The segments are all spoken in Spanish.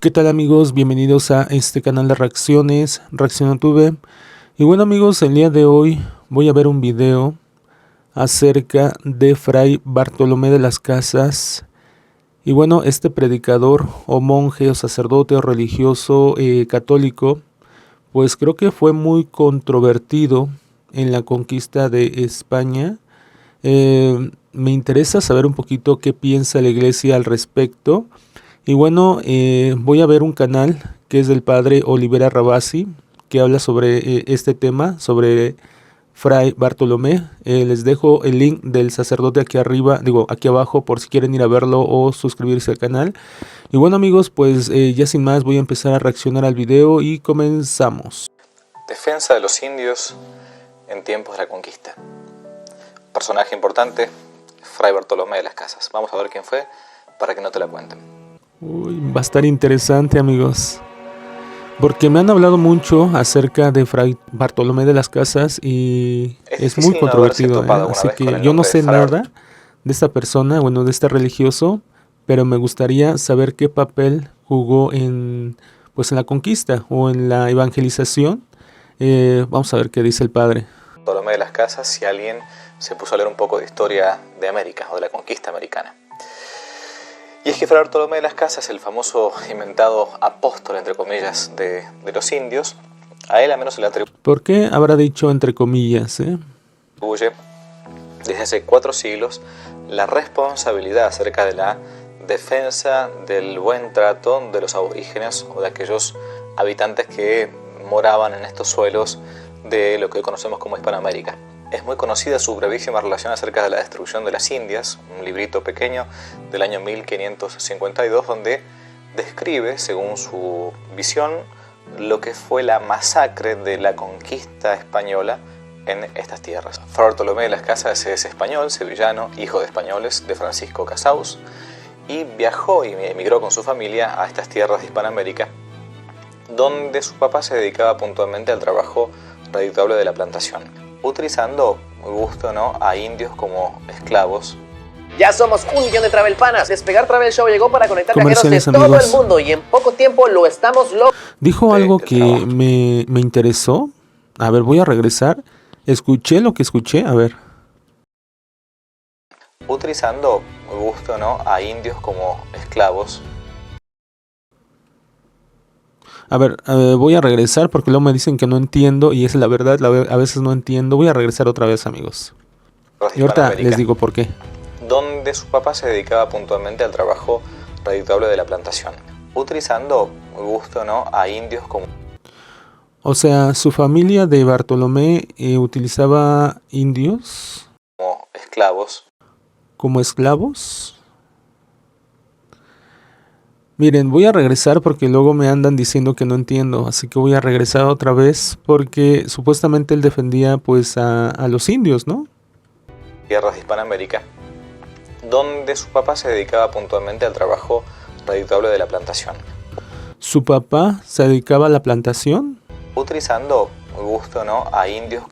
¿Qué tal amigos? Bienvenidos a este canal de reacciones, ReaccionaTube. Y bueno amigos, el día de hoy voy a ver un video acerca de Fray Bartolomé de las Casas. Y bueno, este predicador o monje o sacerdote o religioso católico, pues creo que fue muy controvertido en la conquista de España. Me interesa saber un poquito qué piensa la iglesia al respecto. Y bueno, voy a ver un canal que es del padre Olivera Rabasi, que habla sobre este tema, sobre Fray Bartolomé. Les dejo el link del sacerdote aquí arriba, aquí abajo, por si quieren ir a verlo o suscribirse al canal. Y bueno amigos, pues ya sin más voy a empezar a reaccionar al video y comenzamos. Defensa de los indios en tiempos de la conquista. Personaje importante, Fray Bartolomé de las Casas. Vamos a ver quién fue para que no te la cuenten. Uy, va a estar interesante amigos, porque me han hablado mucho acerca de Fray Bartolomé de las Casas y es muy controvertido, así que yo no sé nada de esta persona, bueno, de este religioso, pero me gustaría saber qué papel jugó en la conquista o en la evangelización. Vamos a ver qué dice el padre. Bartolomé de las Casas, si alguien se puso a leer un poco de historia de América o de la conquista americana. Y es que Fray Bartolomé de las Casas, el famoso inventado apóstol, entre comillas, de los indios, a él al menos se le atribuye. ¿Por qué habrá dicho entre comillas? Desde hace 4 siglos la responsabilidad acerca de la defensa del buen trato de los aborígenes o de aquellos habitantes que moraban en estos suelos de lo que hoy conocemos como Hispanoamérica. Es muy conocida su brevísima relación acerca de la destrucción de las Indias, un librito pequeño del año 1552, donde describe, según su visión, lo que fue la masacre de la conquista española en estas tierras. Fray Bartolomé de las Casas es español, sevillano, hijo de españoles, de Francisco Casaus, y viajó y emigró con su familia a estas tierras de Hispanoamérica, donde su papá se dedicaba puntualmente al trabajo redituable de la plantación, utilizando, gusto o no, a indios como esclavos. Ya somos 1 millón de Travel Panas. Despegar Travel Show llegó para conectar viajeros de todo el mundo y en poco tiempo lo estamos logrando. Dijo algo que me interesó. A ver, voy a regresar. Escuché lo que escuché, a ver. Utilizando, gusto o no, a indios como esclavos. A ver, voy a regresar porque luego me dicen que no entiendo y es la verdad, a veces no entiendo. Voy a regresar otra vez amigos. Y ahorita les digo por qué. Donde su papá se dedicaba puntualmente al trabajo redituable de la plantación, utilizando, gusto o no, a indios como... O sea, su familia de Bartolomé utilizaba indios como esclavos. ¿Como esclavos? Miren, voy a regresar porque luego me andan diciendo que no entiendo, así que voy a regresar otra vez porque supuestamente él defendía pues a los indios, ¿no? Tierras de Hispanoamérica, donde su papá se dedicaba puntualmente al trabajo redituable de la plantación. ¿Su papá se dedicaba a la plantación? Utilizando, gusto o no, a indios.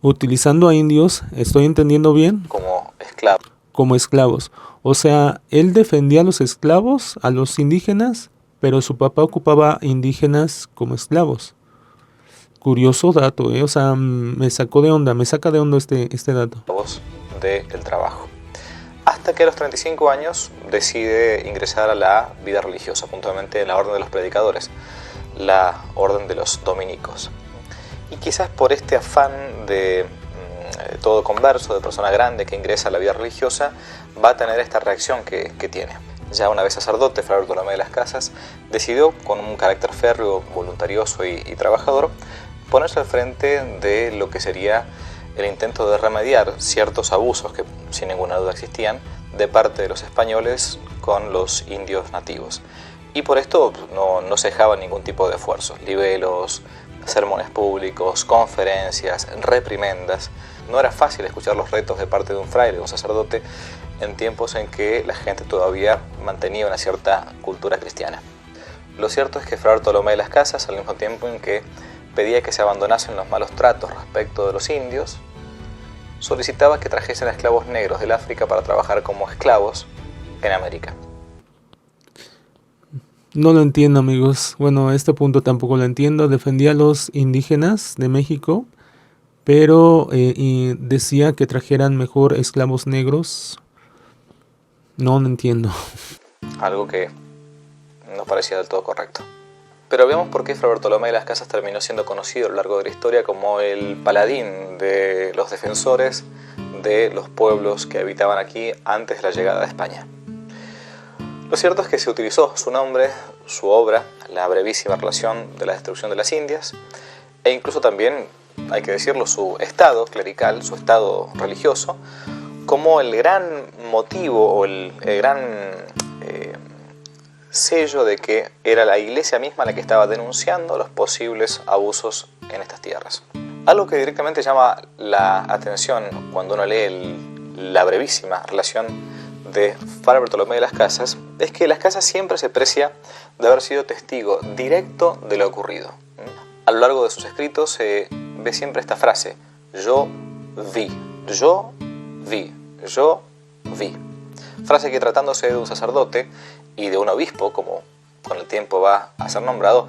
Utilizando a indios, ¿estoy entendiendo bien? Como esclavos. Como esclavos. O sea, él defendía a los esclavos, a los indígenas, pero su papá ocupaba indígenas como esclavos. Curioso dato, o sea, me saca de onda este dato. Del trabajo. Hasta que a los 35 años decide ingresar a la vida religiosa, puntualmente en la orden de los predicadores, la orden de los dominicos. Y quizás por este afán de todo converso, de persona grande que ingresa a la vida religiosa, va a tener esta reacción que tiene. Ya una vez sacerdote, Fray Bartolomé de las Casas decidió, con un carácter férreo, voluntarioso y trabajador, ponerse al frente de lo que sería el intento de remediar ciertos abusos que sin ninguna duda existían de parte de los españoles con los indios nativos. Y por esto no se dejaba ningún tipo de esfuerzo, libelos, sermones públicos, conferencias, reprimendas. No era fácil escuchar los retos de parte de un fraile, de un sacerdote, en tiempos en que la gente todavía mantenía una cierta cultura cristiana. Lo cierto es que Fray Bartolomé de las Casas, al mismo tiempo en que pedía que se abandonasen los malos tratos respecto de los indios, solicitaba que trajesen a esclavos negros del África para trabajar como esclavos en América. No lo entiendo, amigos. Bueno, este punto tampoco lo entiendo. Defendía a los indígenas de México, pero y decía que trajeran mejor esclavos negros. No entiendo. Algo que no parecía del todo correcto. Pero veamos por qué Fray Bartolomé de las Casas terminó siendo conocido a lo largo de la historia como el paladín de los defensores de los pueblos que habitaban aquí antes de la llegada de España. Lo cierto es que se utilizó su nombre, su obra, la brevísima relación de la destrucción de las Indias, e incluso también, hay que decirlo, su estado clerical, su estado religioso, como el gran motivo o el gran sello de que era la iglesia misma la que estaba denunciando los posibles abusos en estas tierras. Algo que directamente llama la atención cuando uno lee la brevísima relación de Fray Bartolomé de las Casas es que Las Casas siempre se precia de haber sido testigo directo de lo ocurrido. A lo largo de sus escritos se ve siempre esta frase: yo vi, yo vi, yo vi. Frase que, tratándose de un sacerdote y de un obispo, como con el tiempo va a ser nombrado,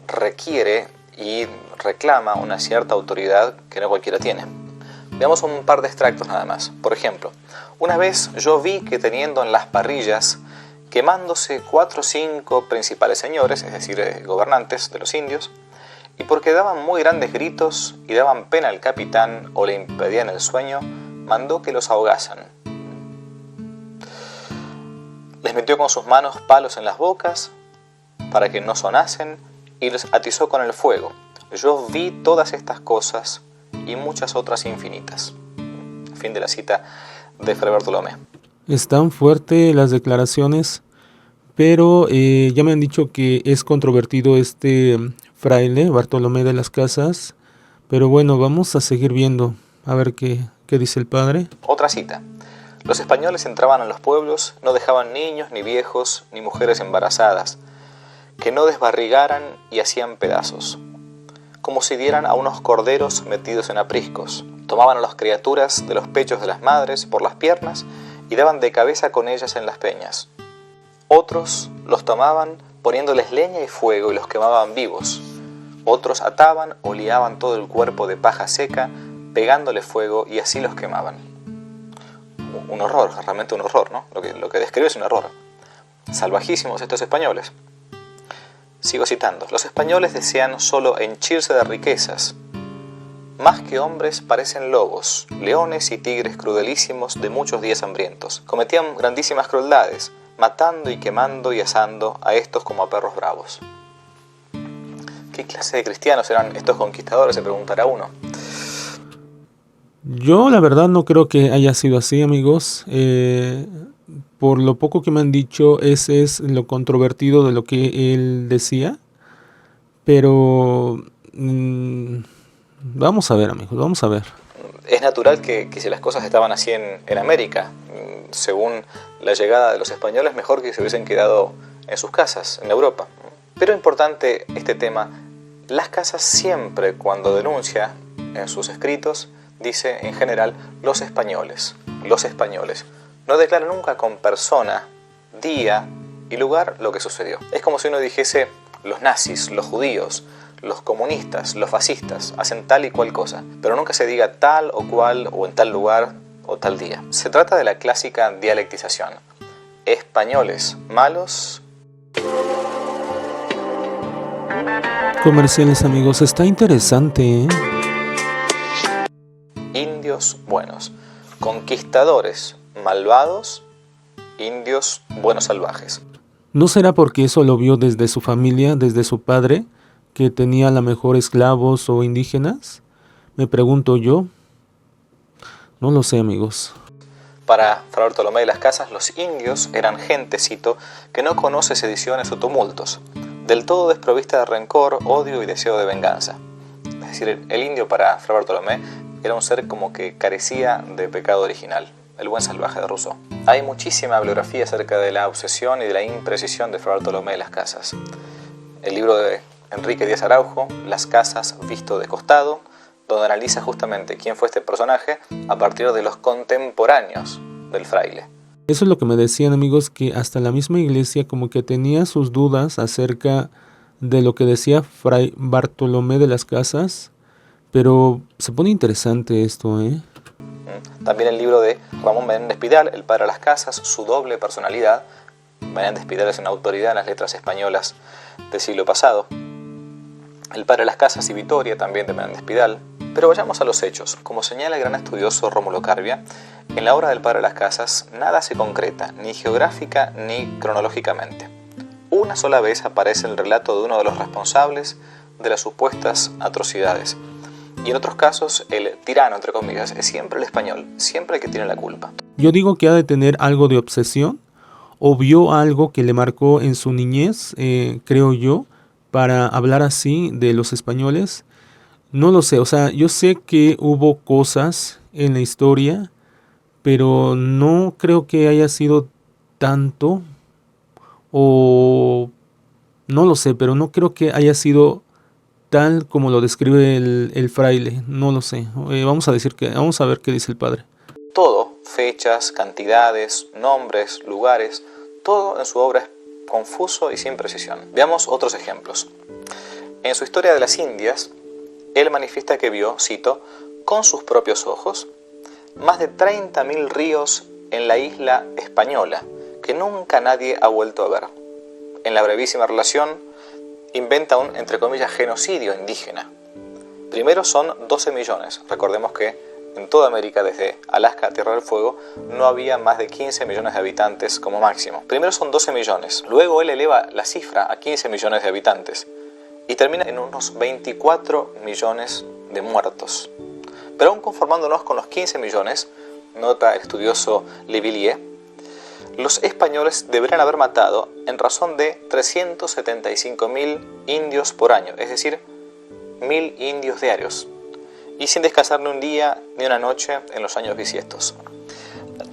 requiere y reclama una cierta autoridad que no cualquiera tiene. Veamos un par de extractos nada más. Por ejemplo, una vez yo vi que teniendo en las parrillas quemándose 4 o 5 principales señores, es decir, gobernantes de los indios, y porque daban muy grandes gritos y daban pena al capitán o le impedían el sueño, mandó que los ahogasen. Les metió con sus manos palos en las bocas para que no sonasen y los atizó con el fuego. Yo vi todas estas cosas y muchas otras infinitas. Fin de la cita de Fray Bartolomé. Están fuertes las declaraciones, pero ya me han dicho que es controvertido este fraile, Bartolomé de las Casas. Pero bueno, vamos a seguir viendo, a ver qué dice el padre. Otra cita. Los españoles entraban en los pueblos, no dejaban niños, ni viejos, ni mujeres embarazadas, que no desbarrigaran y hacían pedazos, como si dieran a unos corderos metidos en apriscos. Tomaban a las criaturas de los pechos de las madres por las piernas y daban de cabeza con ellas en las peñas. Otros los tomaban poniéndoles leña y fuego y los quemaban vivos. Otros ataban o liaban todo el cuerpo de paja seca, pegándole fuego y así los quemaban. Un horror, realmente un horror, ¿no? Lo que describe es un horror. Salvajísimos estos españoles. Sigo citando. Los españoles desean solo henchirse de riquezas. Más que hombres parecen lobos, leones y tigres crudelísimos de muchos días hambrientos. Cometían grandísimas crueldades, matando y quemando y asando a estos como a perros bravos. ¿Qué clase de cristianos eran estos conquistadores?, se preguntará uno. Yo la verdad no creo que haya sido así, amigos. Por lo poco que me han dicho, ese es lo controvertido de lo que él decía. Pero vamos a ver, amigos, vamos a ver. Es natural que si las cosas estaban así en América, según la llegada de los españoles, mejor que se hubiesen quedado en sus casas, en Europa. Pero importante este tema, Las Casas siempre, cuando denuncia en sus escritos, dice en general los españoles. No declara nunca con persona, día y lugar lo que sucedió. Es como si uno dijese los nazis, los judíos, los comunistas, los fascistas hacen tal y cual cosa, pero nunca se diga tal o cual o en tal lugar o tal día. Se trata de la clásica dialectización. Españoles malos. Comerciales, amigos, está interesante, ¿eh? Indios buenos, conquistadores malvados, indios buenos salvajes. ¿No será porque eso lo vio desde su familia, desde su padre, que tenía a lo mejor esclavos o indígenas? Me pregunto yo. No lo sé, amigos. Para Fray Bartolomé de las Casas, los indios eran gente, cito, que no conoce sediciones o tumultos, del todo desprovista de rencor, odio y deseo de venganza. Es decir, el indio para Fray Bartolomé era un ser como que carecía de pecado original, el buen salvaje de Rousseau. Hay muchísima bibliografía acerca de la obsesión y de la imprecisión de Fray Bartolomé de las Casas. El libro de Enrique Díaz Araujo, Las Casas visto de costado, donde analiza justamente quién fue este personaje a partir de los contemporáneos del fraile. Eso es lo que me decían, amigos, que hasta la misma iglesia como que tenía sus dudas acerca de lo que decía Fray Bartolomé de las Casas, pero se pone interesante esto, ¿eh? También el libro de Ramón Menéndez Pidal, El Padre de las Casas, su doble personalidad. Menéndez Pidal es una autoridad en las letras españolas del siglo pasado. El Padre de las Casas y Vitoria, también de Menéndez Pidal. Pero vayamos a los hechos. Como señala el gran estudioso Rómulo Carbia, en la obra del Padre de las Casas nada se concreta, ni geográfica ni cronológicamente. Una sola vez aparece el relato de uno de los responsables de las supuestas atrocidades. Y en otros casos, el tirano, entre comillas, es siempre el español, siempre el que tiene la culpa. Yo digo que ha de tener algo de obsesión, o vio algo que le marcó en su niñez, creo yo, para hablar así de los españoles. No lo sé, o sea, yo sé que hubo cosas en la historia, pero no creo que haya sido tanto, o no lo sé, pero no creo que haya sido tal como lo describe el fraile, no lo sé. Vamos a ver qué dice el padre. Todo, fechas, cantidades, nombres, lugares, todo en su obra es confuso y sin precisión. Veamos otros ejemplos. En su Historia de las Indias, él manifiesta que vio, cito, con sus propios ojos, más de 30.000 ríos en la isla española, que nunca nadie ha vuelto a ver. En la brevísima relación, inventa un, entre comillas, genocidio indígena. Primero son 12 millones. Recordemos que en toda América, desde Alaska a Tierra del Fuego, no había más de 15 millones de habitantes como máximo. Primero son 12 millones. Luego él eleva la cifra a 15 millones de habitantes. Y termina en unos 24 millones de muertos. Pero aún conformándonos con los 15 millones, nota el estudioso Le Villiers, los españoles deberían haber matado en razón de 375.000 indios por año, es decir, 1.000 indios diarios, y sin descansar ni un día ni una noche en los años bisiestos.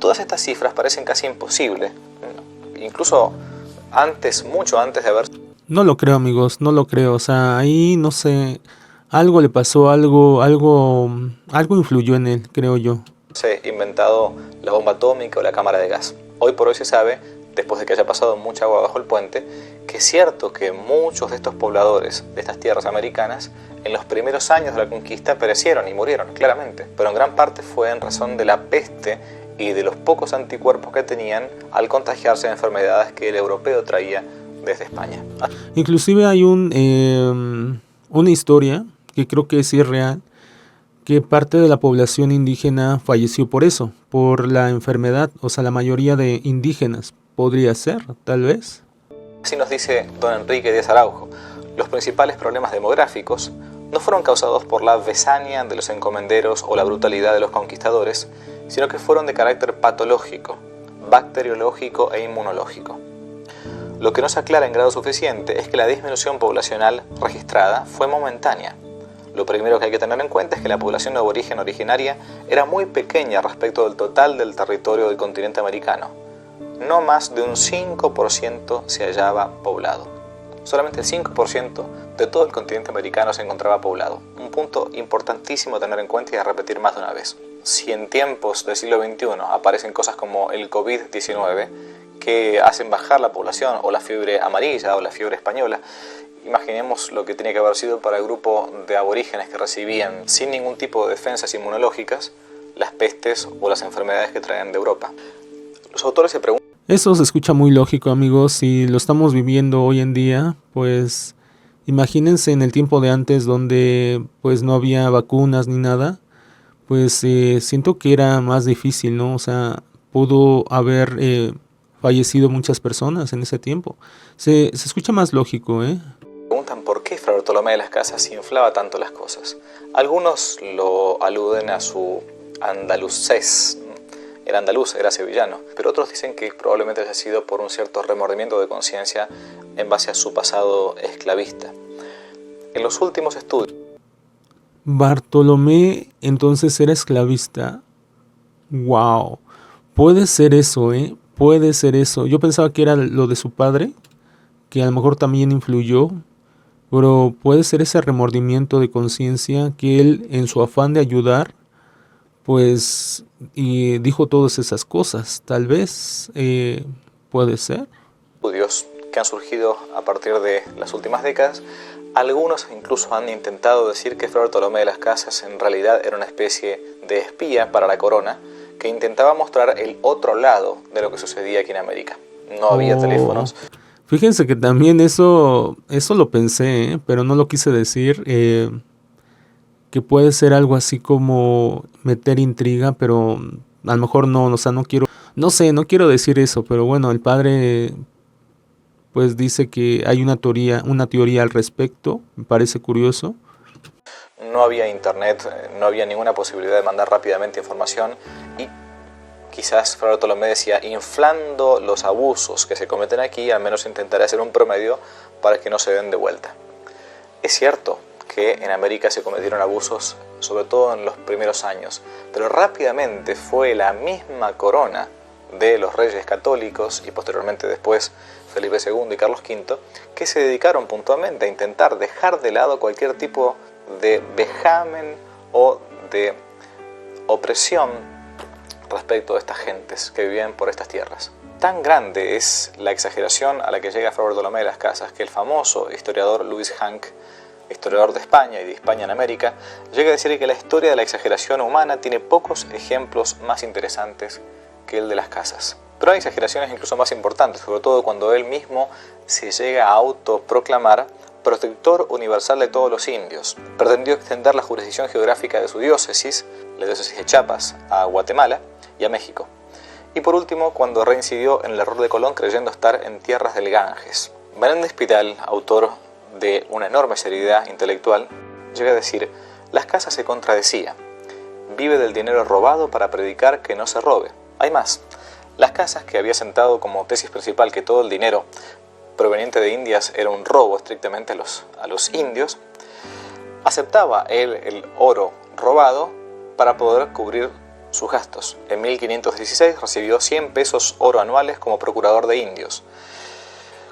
Todas estas cifras parecen casi imposibles, incluso antes, mucho antes de haber... No lo creo, amigos, no lo creo, o sea, ahí no sé, algo le pasó, algo influyó en él, creo yo. Se ha inventado la bomba atómica o la cámara de gas. Hoy por hoy se sabe, después de que haya pasado mucha agua bajo el puente, que es cierto que muchos de estos pobladores de estas tierras americanas en los primeros años de la conquista perecieron y murieron, claramente, pero en gran parte fue en razón de la peste y de los pocos anticuerpos que tenían al contagiarse de enfermedades que el europeo traía desde España. Inclusive hay una historia que creo que sí es real, que parte de la población indígena falleció por eso, por la enfermedad, o sea, la mayoría de indígenas, podría ser, tal vez. Así nos dice don Enrique Díaz Araujo, los principales problemas demográficos no fueron causados por la besania de los encomenderos o la brutalidad de los conquistadores, sino que fueron de carácter patológico, bacteriológico e inmunológico. Lo que no se aclara en grado suficiente es que la disminución poblacional registrada fue momentánea. Lo primero que hay que tener en cuenta es que la población aborigen originaria era muy pequeña respecto del total del territorio del continente americano. No más de un 5% se hallaba poblado. Solamente el 5% de todo el continente americano se encontraba poblado. Un punto importantísimo a tener en cuenta y a repetir más de una vez. Si en tiempos del siglo XXI aparecen cosas como el COVID-19 que hacen bajar la población, o la fiebre amarilla o la fiebre española, imaginemos lo que tenía que haber sido para el grupo de aborígenes que recibían sin ningún tipo de defensas inmunológicas las pestes o las enfermedades que traían de Europa. Los autores se preguntan... Eso se escucha muy lógico, amigos, si lo estamos viviendo hoy en día, pues imagínense en el tiempo de antes donde pues no había vacunas ni nada, pues siento que era más difícil, ¿no? O sea, pudo haber fallecido muchas personas en ese tiempo. Se escucha más lógico, ¿eh? Preguntan por qué Fray Bartolomé de las Casas inflaba tanto las cosas. Algunos lo aluden a su andalucés. Era andaluz, era sevillano, pero otros dicen que probablemente haya sido por un cierto remordimiento de conciencia en base a su pasado esclavista. En los últimos estudios... Bartolomé entonces era esclavista. Wow, puede ser eso, puede ser eso. Yo pensaba que era lo de su padre, que a lo mejor también influyó, pero puede ser ese remordimiento de conciencia que él, en su afán de ayudar, pues, y dijo todas esas cosas. Tal vez puede ser. Estudios que han surgido a partir de las últimas décadas, algunos incluso han intentado decir que Fray Bartolomé de las Casas en realidad era una especie de espía para la corona que intentaba mostrar el otro lado de lo que sucedía aquí en América. No había teléfonos. Fíjense que también eso lo pensé, pero no lo quise decir, que puede ser algo así como meter intriga, pero a lo mejor no, o sea, no quiero decir eso, pero bueno, el padre pues dice que hay una teoría al respecto, me parece curioso. No había internet, no había ninguna posibilidad de mandar rápidamente información y quizás Fray Bartolomé decía, inflando los abusos que se cometen aquí, al menos intentaré hacer un promedio para que no se den de vuelta. Es cierto que en América se cometieron abusos, sobre todo en los primeros años, pero rápidamente fue la misma corona de los reyes católicos y posteriormente después Felipe II y Carlos V, que se dedicaron puntualmente a intentar dejar de lado cualquier tipo de vejamen o de opresión respecto a estas gentes que vivían por estas tierras. Tan grande es la exageración a la que llega Fray Bartolomé de las Casas que el famoso historiador Louis Hank, historiador de España y de España en América, llega a decir que la historia de la exageración humana tiene pocos ejemplos más interesantes que el de las Casas. Pero hay exageraciones incluso más importantes, sobre todo cuando él mismo se llega a autoproclamar protector universal de todos los indios. Pretendió extender la jurisdicción geográfica de su diócesis, la diócesis de Chiapas, a Guatemala y a México. Y por último, cuando reincidió en el error de Colón creyendo estar en tierras del Ganges. Menéndez Pidal, autor de una enorme seriedad intelectual, llega a decir: las Casas se contradecía. Vive del dinero robado para predicar que no se robe. Hay más. Las Casas, que había sentado como tesis principal que todo el dinero proveniente de Indias era un robo estrictamente a los indios, aceptaba él el oro robado para poder cubrir sus gastos. En 1516 recibió 100 pesos oro anuales como procurador de indios.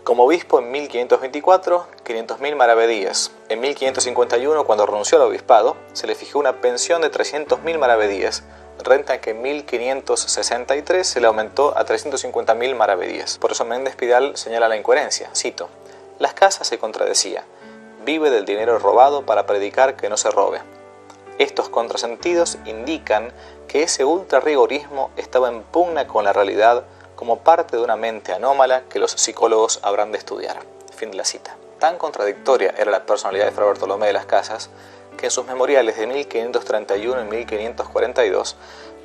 Como obispo en 1524, 500.000 maravedíes. En 1551, cuando renunció al obispado, se le fijó una pensión de 300.000 maravedíes, renta que en 1563 se le aumentó a 350.000 maravedíes. Por eso Menéndez Pidal señala la incoherencia. Cito: las Casas se contradecía. Vive del dinero robado para predicar que no se robe. Estos contrasentidos indican que ese ultrarrigorismo estaba en pugna con la realidad como parte de una mente anómala que los psicólogos habrán de estudiar. Fin de la cita. Tan contradictoria era la personalidad de Fray Bartolomé de las Casas que en sus memoriales de 1531 y 1542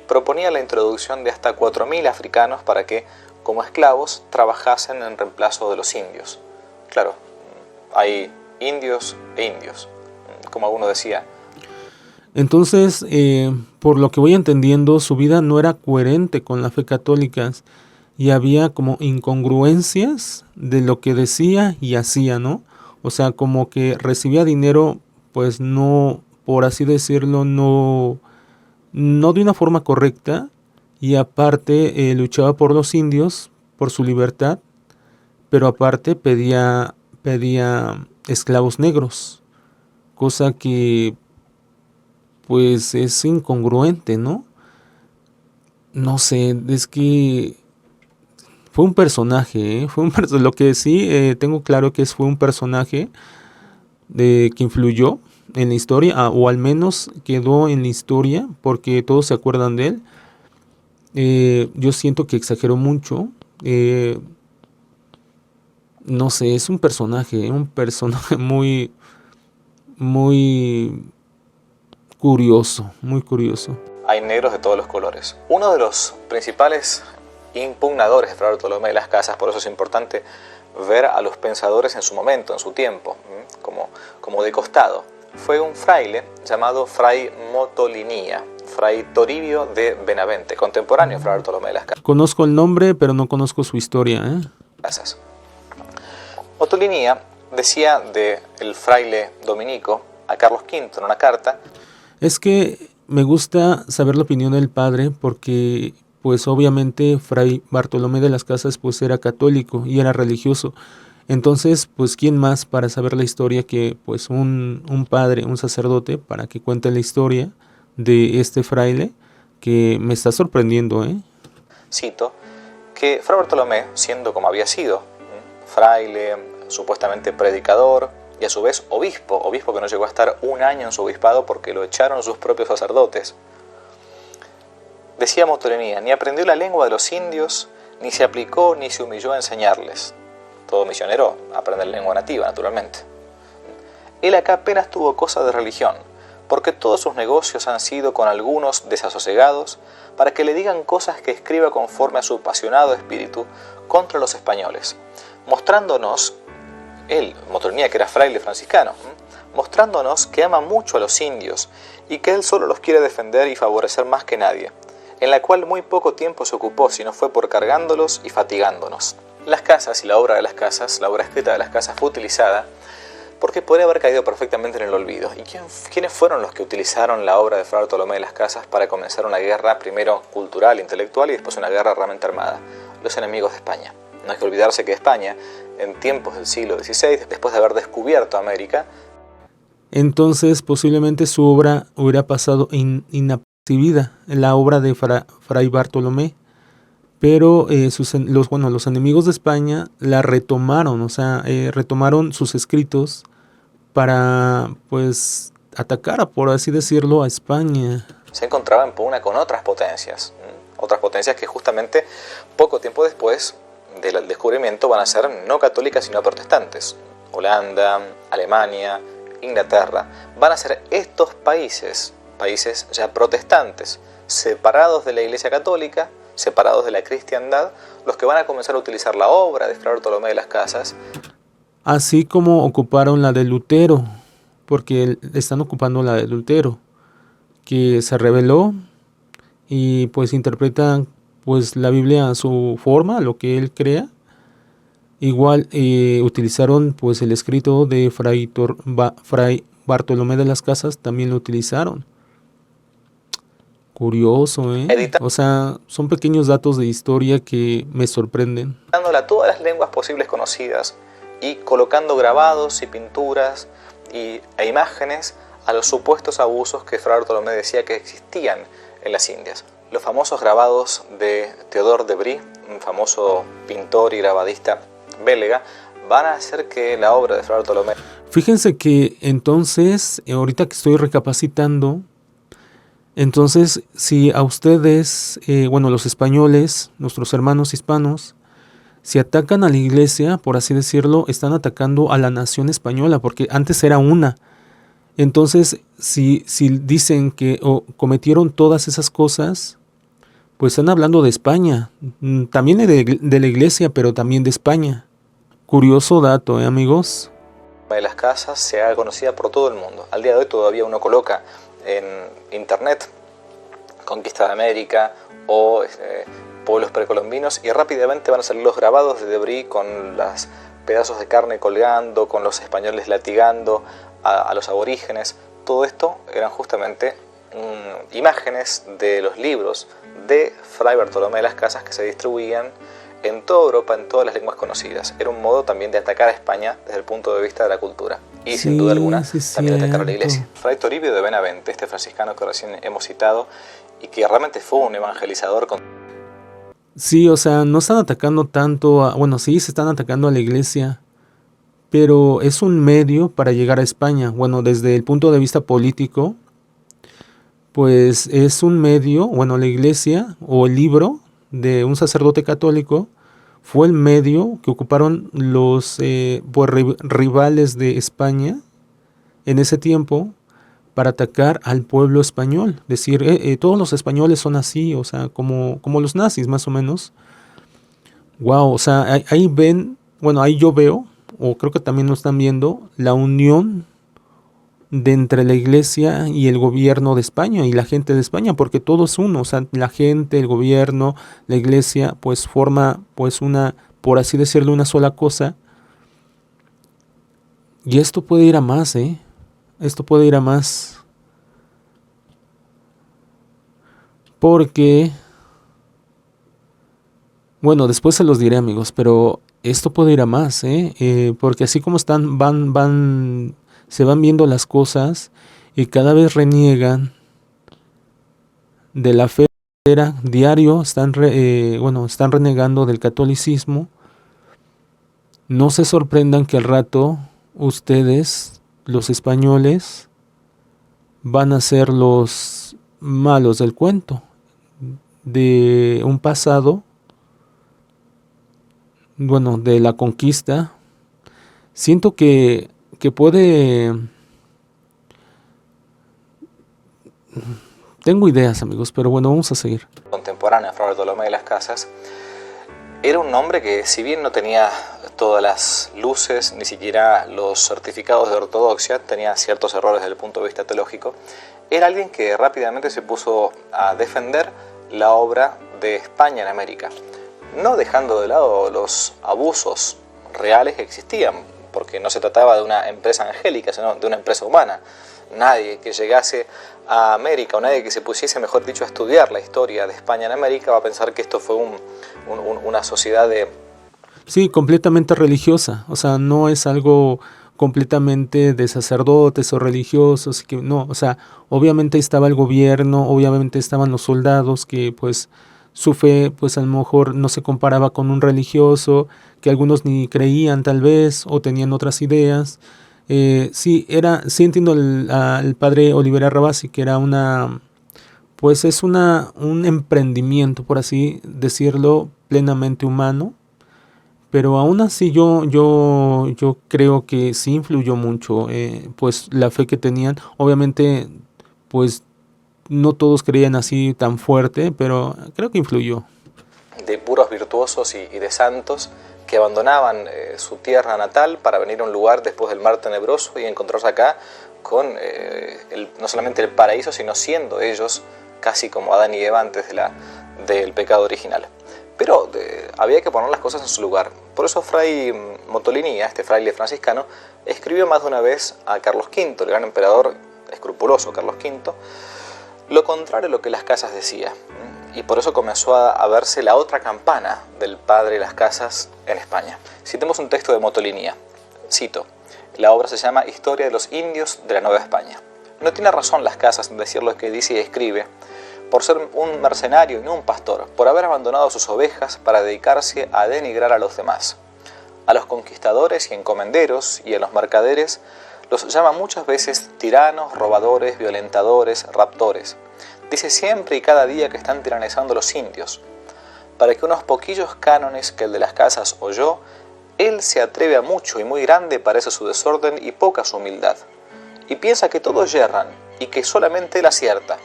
proponía la introducción de hasta 4.000 africanos para que, como esclavos, trabajasen en reemplazo de los indios. Claro, hay indios e indios, como alguno decía. Entonces, por lo que voy entendiendo, su vida no era coherente con la fe católica y había como incongruencias de lo que decía y hacía, ¿no? O sea, como que recibía dinero, pues no, por así decirlo, no de una forma correcta, y aparte luchaba por los indios, por su libertad, pero aparte pedía esclavos negros, cosa que pues es incongruente, ¿no? No sé, es que fue un personaje, lo que sí tengo claro que fue un personaje que influyó en la historia, o al menos quedó en la historia, porque todos se acuerdan de él. Yo siento que exageró mucho. No sé, es un personaje muy, muy curioso, muy curioso. Hay negros de todos los colores. Uno de los principales impugnadores de Fray Bartolomé de las Casas, por eso es importante ver a los pensadores en su momento, en su tiempo, como de costado, fue un fraile llamado Fray Motolinía, Fray Toribio de Benavente, contemporáneo de Fray Bartolomé de las Casas. Conozco el nombre, pero no conozco su historia, Motolinía decía del fraile dominico a Carlos V en una carta: es que me gusta saber la opinión del padre porque pues obviamente Fray Bartolomé de las Casas pues era católico y era religioso. Entonces, pues quién más para saber la historia que pues un padre, un sacerdote, para que cuente la historia de este fraile, que me está sorprendiendo, ¿eh? Cito, que Fray Bartolomé, siendo como había sido, fraile, supuestamente predicador, y a su vez obispo que no llegó a estar un año en su obispado porque lo echaron sus propios sacerdotes. Decía Mottolenía, ni aprendió la lengua de los indios, ni se aplicó, ni se humilló a enseñarles. Todo misionero aprende lengua nativa, naturalmente. Él acá apenas tuvo cosa de religión, porque todos sus negocios han sido con algunos desasosegados para que le digan cosas que escriba conforme a su apasionado espíritu contra los españoles, mostrándonos, él, Mottolenía, que era fraile franciscano, mostrándonos que ama mucho a los indios y que él solo los quiere defender y favorecer más que nadie, en la cual muy poco tiempo se ocupó, sino fue por cargándolos y fatigándonos. Las casas y la obra de las casas, la obra escrita de las casas fue utilizada porque podría haber caído perfectamente en el olvido. ¿Y quiénes fueron los que utilizaron la obra de Fray Bartolomé de las Casas para comenzar una guerra, primero cultural, intelectual y después una guerra realmente armada? Los enemigos de España. No hay que olvidarse que España, en tiempos del siglo XVI, después de haber descubierto América, entonces posiblemente su obra hubiera pasado inapercibida, la obra de Fray Bartolomé, pero los enemigos de España la retomaron, o sea, retomaron sus escritos para, pues, atacar, por así decirlo, a España. Se encontraba en pugna con otras potencias que justamente poco tiempo después del descubrimiento van a ser no católicas sino protestantes. Holanda, Alemania, Inglaterra, van a ser estos países ya protestantes, separados de la Iglesia Católica, separados de la cristiandad, los que van a comenzar a utilizar la obra de Fray Bartolomé de las Casas. Así como ocuparon la de Lutero, porque están ocupando la de Lutero, que se rebeló y pues interpretan pues la Biblia a su forma, lo que él crea. Igual utilizaron pues el escrito de Fray Bartolomé de las Casas, también lo utilizaron. Curioso, ¿eh? O sea, son pequeños datos de historia que me sorprenden. Dándola todas las lenguas posibles conocidas y colocando grabados y pinturas e imágenes a los supuestos abusos que Fray Bartolomé decía que existían en las Indias. Los famosos grabados de Théodore de Bry, un famoso pintor y grabadista belga, van a hacer que la obra de Fray Bartolomé... Fíjense que entonces, ahorita que estoy recapacitando, entonces si a ustedes, los españoles, nuestros hermanos hispanos, si atacan a la iglesia, por así decirlo, están atacando a la nación española, porque antes era una. Entonces, si dicen que cometieron todas esas cosas, pues están hablando de España, también de la iglesia, pero también de España. Curioso dato, amigos. De las Casas se ha conocida por todo el mundo. Al día de hoy todavía uno coloca en internet Conquista de América o pueblos precolombinos y rápidamente van a salir los grabados de Bry con los pedazos de carne colgando, con los españoles latigando a los aborígenes. Todo esto eran justamente imágenes de los libros de Fray Bartolomé de las Casas que se distribuían en toda Europa, en todas las lenguas conocidas. Era un modo también de atacar a España desde el punto de vista de la cultura. Y sí, sin duda alguna, también atacar a la iglesia. Fray Toribio de Benavente, este franciscano que recién hemos citado, y que realmente fue un evangelizador. Sí, o sea, no están atacando tanto, sí, se están atacando a la iglesia, pero es un medio para llegar a España. Bueno, desde el punto de vista político, pues es un medio, la iglesia o el libro de un sacerdote católico fue el medio que ocuparon los rivales de España en ese tiempo para atacar al pueblo español. Decir, todos los españoles son así, o sea, como los nazis más o menos. Wow, o sea, ahí ven, ahí yo veo, o creo que también lo están viendo, la unión de entre la iglesia y el gobierno de España y la gente de España, porque todo es uno, o sea, la gente, el gobierno, la iglesia, pues forma pues una, por así decirlo, una sola cosa. Y esto puede ir a más, esto puede ir a más. Porque, después se los diré, amigos, pero esto puede ir a más, porque así como están, se van viendo las cosas y cada vez reniegan de la fe diario están renegando del catolicismo. No se sorprendan que al rato ustedes, los españoles, van a ser los malos del cuento, de un pasado, de la conquista. Siento que puede... Tengo ideas, amigos, pero vamos a seguir. Contemporáneo, Fray Bartolomé de las Casas, era un hombre que, si bien no tenía todas las luces, ni siquiera los certificados de ortodoxia, tenía ciertos errores desde el punto de vista teológico, era alguien que rápidamente se puso a defender la obra de España en América, no dejando de lado los abusos reales que existían, porque no se trataba de una empresa angélica, sino de una empresa humana. Nadie que llegase a América, o nadie que se pusiese, mejor dicho, a estudiar la historia de España en América, va a pensar que esto fue una sociedad de... Sí, completamente religiosa. O sea, no es algo completamente de sacerdotes o religiosos, que no, o sea, obviamente estaba el gobierno, obviamente estaban los soldados, que pues su fe pues a lo mejor no se comparaba con un religioso, que algunos ni creían tal vez, o tenían otras ideas. Sí entiendo al padre Olivera Rabasi, que era es un emprendimiento, por así decirlo, plenamente humano, pero aún así yo creo que sí influyó mucho, pues la fe que tenían. Obviamente, pues no todos creían así tan fuerte, pero creo que influyó. De puros virtuosos y de santos que abandonaban su tierra natal para venir a un lugar después del mar tenebroso y encontrarse acá con no solamente el paraíso, sino siendo ellos casi como Adán y Eva antes del pecado original. Pero había que poner las cosas en su lugar. Por eso Fray Motolinia, este fraile franciscano, escribió más de una vez a Carlos V, el gran emperador escrupuloso Carlos V, lo contrario a lo que Las Casas decía. Y por eso comenzó a verse la otra campana del padre Las Casas en España. Citemos un texto de Motolinia. Cito: la obra se llama Historia de los Indios de la Nueva España. No tiene razón Las Casas en decir lo que dice y escribe, por ser un mercenario y no un pastor, por haber abandonado sus ovejas para dedicarse a denigrar a los demás. A los conquistadores y encomenderos y a los mercaderes los llama muchas veces tiranos, robadores, violentadores, raptores. Dice siempre y cada día que están tiranizando a los indios. Para que unos poquillos cánones que el de Las Casas oyó, él se atreve a mucho y muy grande parece su desorden y poca su humildad. Y piensa que todos yerran y que solamente él acierta,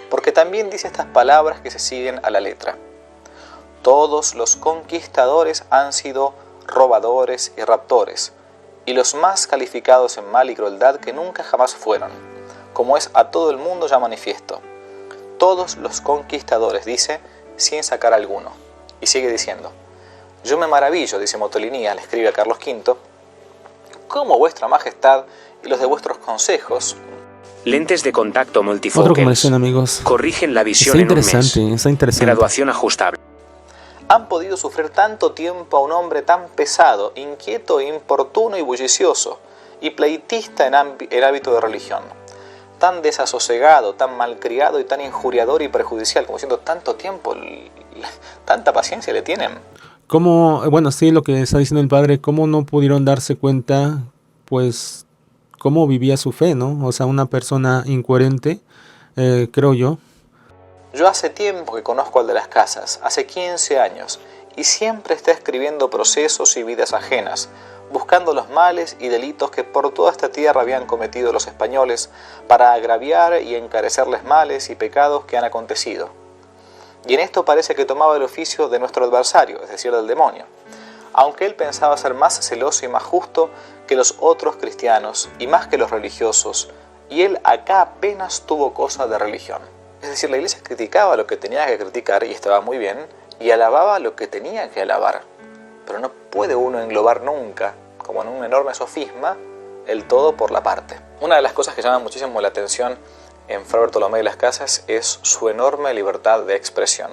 porque también dice estas palabras que se siguen a la letra. Todos los conquistadores han sido robadores y raptores, y los más calificados en mal y crueldad que nunca jamás fueron, como es a todo el mundo ya manifiesto. Todos los conquistadores, dice, sin sacar alguno. Y sigue diciendo: yo me maravillo, dice Motolinia, le escribe a Carlos V, cómo vuestra majestad y los de vuestros consejos, lentes de contacto multifocales, otro comercial, amigos, corrigen la visión en un mes. Está interesante. Graduación ajustable. Han podido sufrir tanto tiempo a un hombre tan pesado, inquieto, importuno y bullicioso, y pleitista en hábito de religión, tan desasosegado, tan malcriado y tan injuriador y perjudicial, como diciendo tanto tiempo, tanta paciencia le tienen. ¿Cómo, sí, lo que está diciendo el padre, cómo no pudieron darse cuenta, pues, cómo vivía su fe, ¿no? O sea, una persona incoherente, creo yo. Yo hace tiempo que conozco al de Las Casas, hace 15 años, y siempre está escribiendo procesos y vidas ajenas, buscando los males y delitos que por toda esta tierra habían cometido los españoles para agraviar y encarecerles males y pecados que han acontecido. Y en esto parece que tomaba el oficio de nuestro adversario, es decir, del demonio, aunque él pensaba ser más celoso y más justo que los otros cristianos y más que los religiosos, y él acá apenas tuvo cosa de religión. Es decir, la iglesia criticaba lo que tenía que criticar y estaba muy bien, y alababa lo que tenía que alabar. Pero no puede uno englobar nunca, como en un enorme sofisma, el todo por la parte. Una de las cosas que llama muchísimo la atención en Fray Bartolomé de las Casas es su enorme libertad de expresión.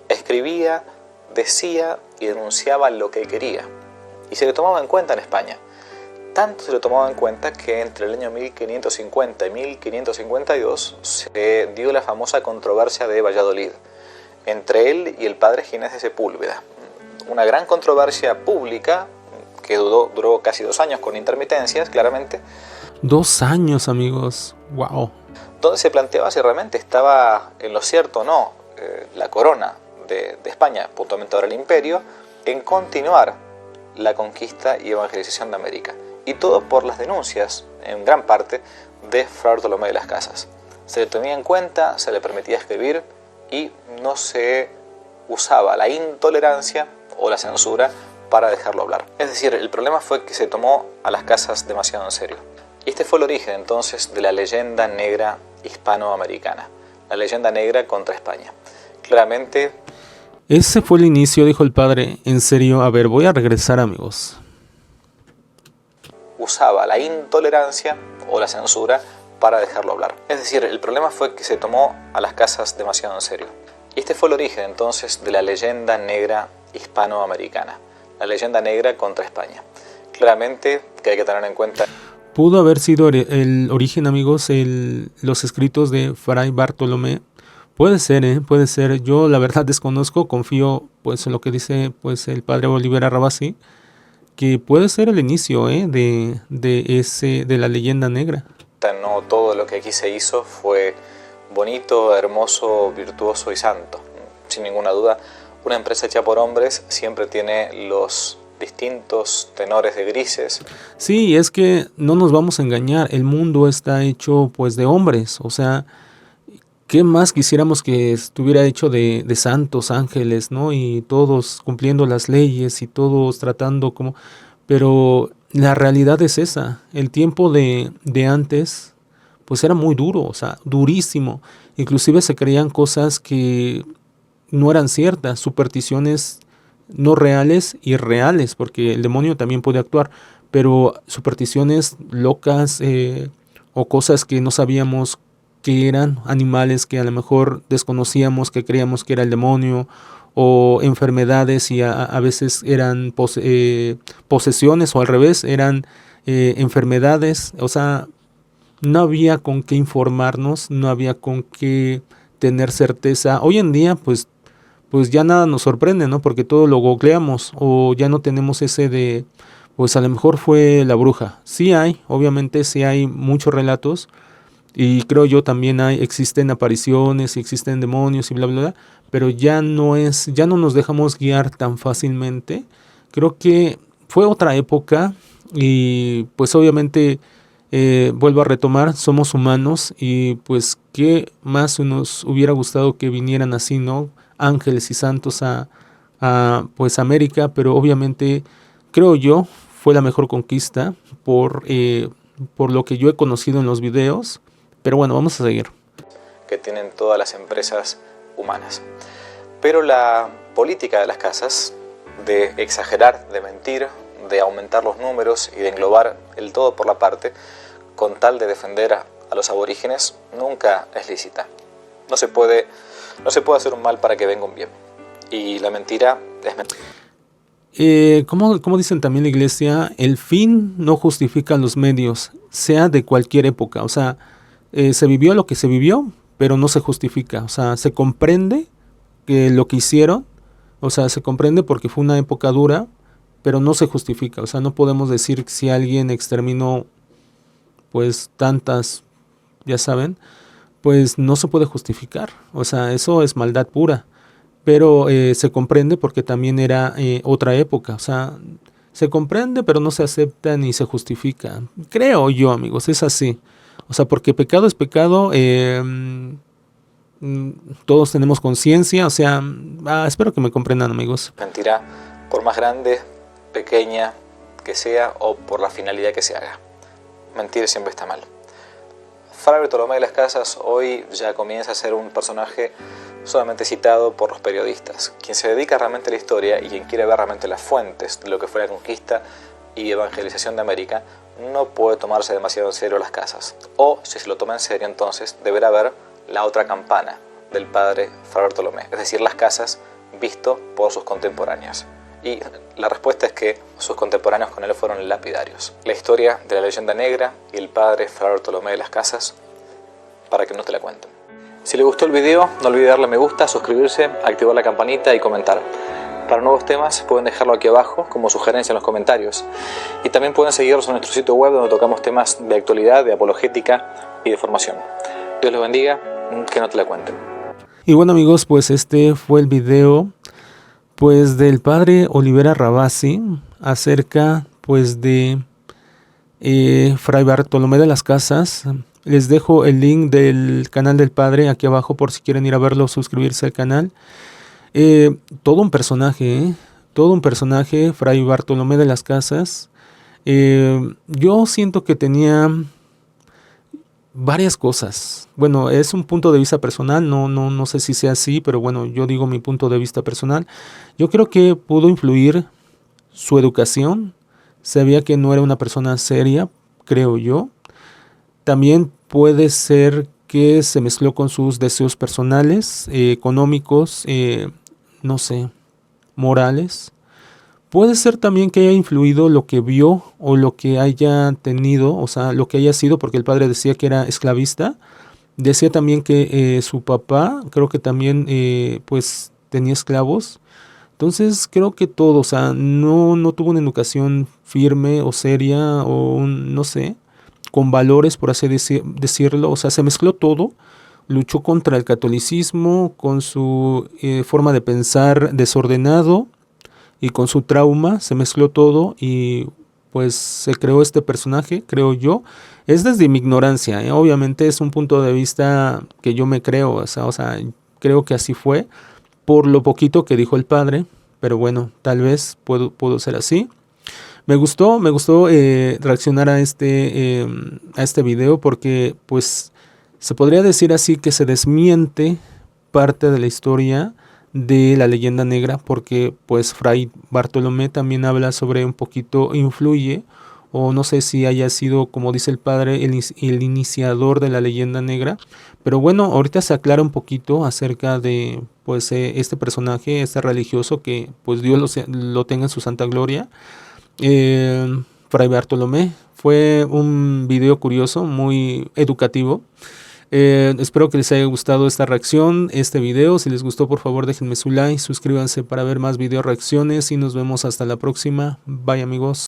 Escribía, decía y denunciaba lo que quería, y se le tomaba en cuenta en España. Tanto se lo tomaba en cuenta que entre el año 1550 y 1552 se dio la famosa controversia de Valladolid, entre él y el padre Ginés de Sepúlveda. Una gran controversia pública que duró casi 2 años con intermitencias, claramente. 2 años, amigos. Wow. Donde se planteaba si realmente estaba en lo cierto o no la corona de España, puntualmente ahora el imperio, en continuar la conquista y evangelización de América. Y todo por las denuncias, en gran parte, de Fray Bartolomé de las Casas. Se le tenía en cuenta, se le permitía escribir y no se usaba la intolerancia o la censura para dejarlo hablar. Es decir, el problema fue que se tomó a las Casas demasiado en serio. Y este fue el origen entonces de la leyenda negra hispanoamericana, la leyenda negra contra España. Claramente... Ese fue el inicio, dijo el padre. En serio, a ver, voy a regresar, amigos. Usaba la intolerancia o la censura para dejarlo hablar. Es decir, el problema fue que se tomó a las Casas demasiado en serio. Y este fue el origen entonces de la leyenda negra hispanoamericana, la leyenda negra contra España. Claramente que hay que tener en cuenta... Pudo haber sido el origen, amigos, los escritos de Fray Bartolomé. Puede ser, puede ser. Yo la verdad desconozco, confío pues en lo que dice pues el padre Oliver Arrabasi, que puede ser el inicio de la leyenda negra. No todo lo que aquí se hizo fue bonito, hermoso, virtuoso y santo. Sin ninguna duda, una empresa hecha por hombres siempre tiene los distintos tenores de grises. Sí, es que no nos vamos a engañar, el mundo está hecho pues de hombres, o sea, ¿qué más quisiéramos que estuviera hecho de santos, ángeles, ¿no? Y todos cumpliendo las leyes y todos tratando como... Pero la realidad es esa, el tiempo de antes pues era muy duro, o sea, durísimo. Inclusive se creían cosas que no eran ciertas, supersticiones no reales y reales, porque el demonio también puede actuar, pero supersticiones locas o cosas que no sabíamos que eran, animales que a lo mejor desconocíamos, que creíamos que era el demonio, o enfermedades y a veces eran posesiones, o al revés, eran enfermedades. O sea, no había con qué informarnos, no había con qué tener certeza. Hoy en día pues ya nada nos sorprende, ¿no? Porque todo lo googleamos, o ya no tenemos ese de, pues a lo mejor fue la bruja. Sí hay, obviamente sí hay muchos relatos, y creo yo también existen apariciones y existen demonios y bla, bla, bla, pero ya no nos dejamos guiar tan fácilmente. Creo que fue otra época y pues obviamente vuelvo a retomar, somos humanos y pues qué más nos hubiera gustado que vinieran así, ¿no? Ángeles y santos a pues América, pero obviamente creo yo fue la mejor conquista por lo que yo he conocido en los videos. Pero bueno, vamos a seguir. Que tienen todas las empresas humanas. Pero la política de las casas, de exagerar, de mentir, de aumentar los números y de englobar el todo por la parte, con tal de defender a los aborígenes, nunca es lícita. No se puede hacer un mal para que venga un bien. Y la mentira es mentira. Como dicen también la iglesia, el fin no justifica los medios, sea de cualquier época. O sea, se vivió lo que se vivió, pero no se justifica. O sea, se comprende que lo que hicieron, o sea, se comprende porque fue una época dura, pero no se justifica. O sea, no podemos decir si alguien exterminó, pues, tantas, ya saben, pues no se puede justificar. O sea, eso es maldad pura. Pero se comprende porque también era otra época. O sea, se comprende, pero no se acepta ni se justifica. Creo yo, amigos, es así. O sea, porque pecado es pecado, todos tenemos conciencia, o sea, espero que me comprendan, amigos. Mentira, por más grande, pequeña que sea o por la finalidad que se haga. Mentir siempre está mal. Fray Bartolomé de las Casas hoy ya comienza a ser un personaje solamente citado por los periodistas. Quien se dedica realmente a la historia y quien quiere ver realmente las fuentes de lo que fue la conquista y evangelización de América, no puede tomarse demasiado en serio las casas. O, si se lo toma en serio, entonces deberá ver la otra campana del padre Fray Bartolomé, es decir, las casas visto por sus contemporáneos. Y la respuesta es que sus contemporáneos con él fueron lapidarios. La historia de la leyenda negra y el padre Fray Bartolomé de las Casas, para que no te la cuenten. Si les gustó el video, no olviden darle me gusta, suscribirse, activar la campanita y comentar. Para nuevos temas pueden dejarlo aquí abajo como sugerencia en los comentarios. Y también pueden seguirnos en nuestro sitio web donde tocamos temas de actualidad, de apologética y de formación. Dios los bendiga, que no te la cuenten. Y bueno amigos, pues este fue el video pues del padre Olivera Rabasi acerca pues de Fray Bartolomé de las Casas. Les dejo el link del canal del padre aquí abajo por si quieren ir a verlo, suscribirse al canal. Todo un personaje, Fray Bartolomé de las Casas. Yo siento que tenía varias cosas. Bueno, es un punto de vista personal, no sé si sea así, pero bueno, yo digo mi punto de vista personal. Yo creo que pudo influir su educación. Sabía que no era una persona seria, creo yo. También puede ser que se mezcló con sus deseos personales, económicos, no sé, morales. Puede ser también que haya influido lo que vio o lo que haya tenido, o sea, lo que haya sido, porque el padre decía que era esclavista. Decía también que su papá, creo que también pues tenía esclavos. Entonces creo que todo, o sea, no tuvo una educación firme o seria o no sé, con valores, por así decirlo. O sea, se mezcló todo. Luchó contra el catolicismo, con su forma de pensar desordenado y con su trauma. Se mezcló todo y pues se creó este personaje, creo yo. Es desde mi ignorancia, obviamente es un punto de vista que yo me creo, o sea, creo que así fue, por lo poquito que dijo el padre, pero bueno, tal vez puedo ser así. Me gustó reaccionar a este video porque pues se podría decir así que se desmiente parte de la historia de la leyenda negra, porque pues Fray Bartolomé también habla sobre un poquito, influye, o no sé si haya sido, como dice el padre, el iniciador de la leyenda negra. Pero bueno, ahorita se aclara un poquito acerca de pues este personaje, este religioso, que pues Dios lo tenga en su santa gloria. Fray Bartolomé. Fue un video curioso, muy educativo. Espero que les haya gustado esta reacción, este video. Si les gustó, por favor déjenme su like, suscríbanse para ver más video reacciones y nos vemos hasta la próxima. Bye amigos.